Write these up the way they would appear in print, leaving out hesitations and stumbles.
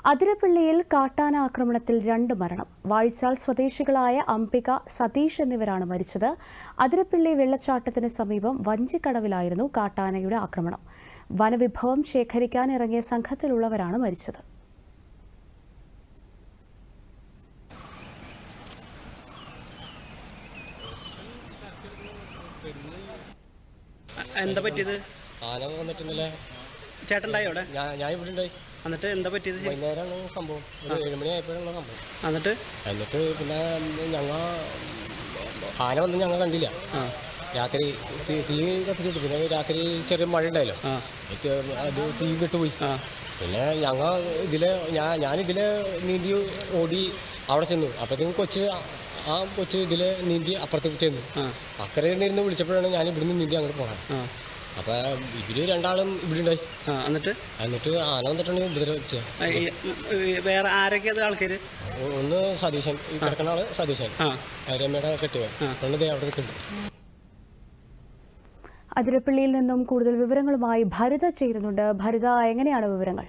അതിരപ്പിള്ളിയിൽ കാട്ടാന ആക്രമണത്തിൽ 2 മരണം. വാഴിച്ചാൽ സ്വദേശികളായ അംബിക, സതീഷ് എന്നിവരാണ് മരിച്ചത്. അതിരപ്പിള്ളി വെള്ളച്ചാട്ടത്തിന് സമീപം വഞ്ചിക്കടവിലായിരുന്നു കാട്ടാനയുടെ ആക്രമണം. വനവിഭവം ശേഖരിക്കാൻ ഇറങ്ങിയ സംഘത്തിലുള്ളവരാണ് മരിച്ചത്. എന്താ പറ്റിയത്? ആന വന്നിട്ടുണ്ടല്ലേ? ചേട്ടനുണ്ടായോ അവിടെ? ഞാൻ ഇവിടെ ഉണ്ടായി. എന്നിട്ട് എന്താ പറ്റിയത്? വൈകുന്നേരമാണ് സംഭവം. ഒരു 7 മണിയായപ്പോഴാണ് സംഭവം. എന്നിട്ട് പിന്നെ ഞങ്ങൾ ആന വന്ന് ഞങ്ങൾ കണ്ടില്ല. രാത്രി തീ കത്തിച്ചിട്ട് പിന്നെ രാത്രി ചെറിയ മഴ ഉണ്ടായല്ലോ, അത് തീ കെട്ടുപോയി. പിന്നെ ഞങ്ങൾ ഞാനിതിൽ നീന്തി ഓടി അവിടെ ചെന്നു. അപ്പോഴത്തേക്കും കൊച്ച് ഇതിൽ നീന്തി അപ്പുറത്തേക്ക് ചെന്നു. അക്കരെ നിന്ന് വിളിച്ചപ്പോഴാണ് ഞാൻ ഇവിടുന്ന് നീന്തി അങ്ങോട്ട് പോകാൻ. അപ്പൊ ഇവര് രണ്ടാളും ഇവിടെ ഉണ്ടായി. എന്നിട്ട് ആന വന്നിട്ടുണ്ടെങ്കിൽ ഇതിലെ വേറെ ആരൊക്കെയത് ആൾക്കാര്? ഒന്ന് സതീശൻ, ഈ കിടക്കുന്ന ആള് സതീശൻ, രമയുടെ കെട്ടിയ പെണ്ണത് അവിടെ നിൽക്കുന്നുണ്ട്. അതിരപ്പള്ളിയിൽ നിന്നും കൂടുതൽ വിവരങ്ങളുമായി ഭരിത ചേരുന്നുണ്ട്. ഭരിത, എങ്ങനെയാണ് വിവരങ്ങൾ?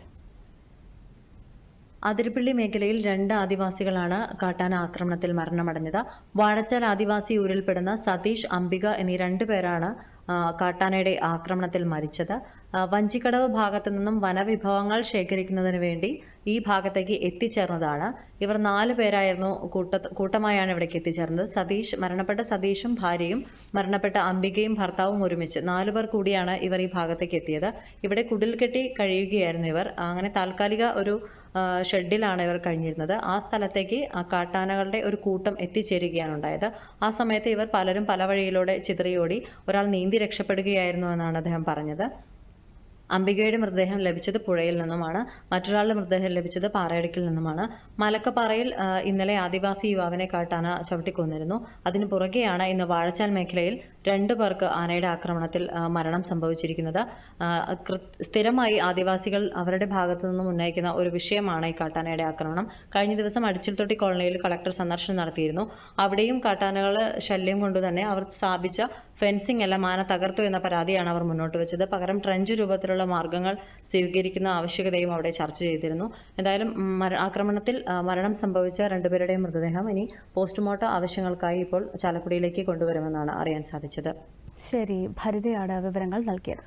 അതിരപ്പള്ളി മേഖലയിൽ 2 ആദിവാസികളാണ് കാട്ടാന ആക്രമണത്തിൽ മരണമടഞ്ഞത്. വാഴച്ചാൽ ആദിവാസി ഊരിൽപ്പെടുന്ന സതീഷ്, അംബിക എന്നീ 2 പേരാണ് കാട്ടാനയുടെ ആക്രമണത്തിൽ മരിച്ചത്. വഞ്ചിക്കടവ് ഭാഗത്തു നിന്നും വനവിഭവങ്ങൾ ശേഖരിക്കുന്നതിന് വേണ്ടി ഈ ഭാഗത്തേക്ക് എത്തിച്ചേർന്നതാണ്. ഇവർ 4 പേരായിരുന്നു, കൂട്ടമായാണ് ഇവിടേക്ക് എത്തിച്ചേർന്നത്. മരണപ്പെട്ട സതീഷും ഭാര്യയും മരണപ്പെട്ട അംബികയും ഭർത്താവും ഒരുമിച്ച് 4 പേർ കൂടിയാണ് ഇവർ ഈ ഭാഗത്തേക്ക് എത്തിയത്. ഇവിടെ കുടിൽ കെട്ടി കഴിയുകയായിരുന്നു ഇവർ. അങ്ങനെ താൽക്കാലിക ഒരു ഷെഡിലാണ് ഇവർ കഴിഞ്ഞിരുന്നത്. ആ സ്ഥലത്തേക്ക് കാട്ടാനകളുടെ ഒരു കൂട്ടം എത്തിച്ചേരുകയാണ് ഉണ്ടായത്. ആ സമയത്ത് ഇവർ പലരും പല വഴിയിലൂടെ ചിതറിയോടി. ഒരാൾ നീന്തി രക്ഷപ്പെടുകയായിരുന്നു എന്നാണ് അദ്ദേഹം പറഞ്ഞത്. അംബികയുടെ മൃതദേഹം ലഭിച്ചത് പുഴയിൽ നിന്നുമാണ്. മറ്റൊരാളുടെ മൃതദേഹം ലഭിച്ചത് പാറയടുക്കിൽ നിന്നുമാണ്. മലക്കപ്പാറയിൽ ഇന്നലെ ആദിവാസി യുവാവിനെ കാട്ടാന ചവിട്ടിക്കൊന്നിരുന്നു. അതിനു പുറകെയാണ് ഇന്ന് വാഴച്ചാൽ മേഖലയിൽ 2 പേർക്ക് ആനയുടെ ആക്രമണത്തിൽ മരണം സംഭവിച്ചിരിക്കുന്നത്. സ്ഥിരമായി ആദിവാസികൾ അവരുടെ ഭാഗത്തു നിന്നും ഉന്നയിക്കുന്ന ഒരു വിഷയമാണ് ഈ കാട്ടാനയുടെ ആക്രമണം. കഴിഞ്ഞ ദിവസം അടിച്ചിൽത്തൊട്ടി കോളനിയിൽ കളക്ടർ സന്ദർശനം നടത്തിയിരുന്നു. അവിടെയും കാട്ടാനകൾ ശല്യം കൊണ്ടുതന്നെ അവർ സ്ഥാപിച്ച ഫെൻസിംഗ് എല്ലാം ആന തകർത്തു എന്ന പരാതിയാണ് അവർ മുന്നോട്ട് വെച്ചത്. പകരം ട്രഞ്ച് രൂപത്തിലുള്ള മാർഗങ്ങൾ സ്വീകരിക്കുന്ന ആവശ്യകതയും അവിടെ ചർച്ച ചെയ്തിരുന്നു. എന്തായാലും ആക്രമണത്തിൽ മരണം സംഭവിച്ച 2 പേരുടെയും മൃതദേഹം ഇനി പോസ്റ്റ്മോർട്ടം ആവശ്യങ്ങൾക്കായി ഇപ്പോൾ ചാലക്കുടിയിലേക്ക് കൊണ്ടുവരുമെന്നാണ് അറിയാൻ സാധിച്ചത്. ശരി, ഭരിതയാണ് വിവരങ്ങൾ നൽകിയത്.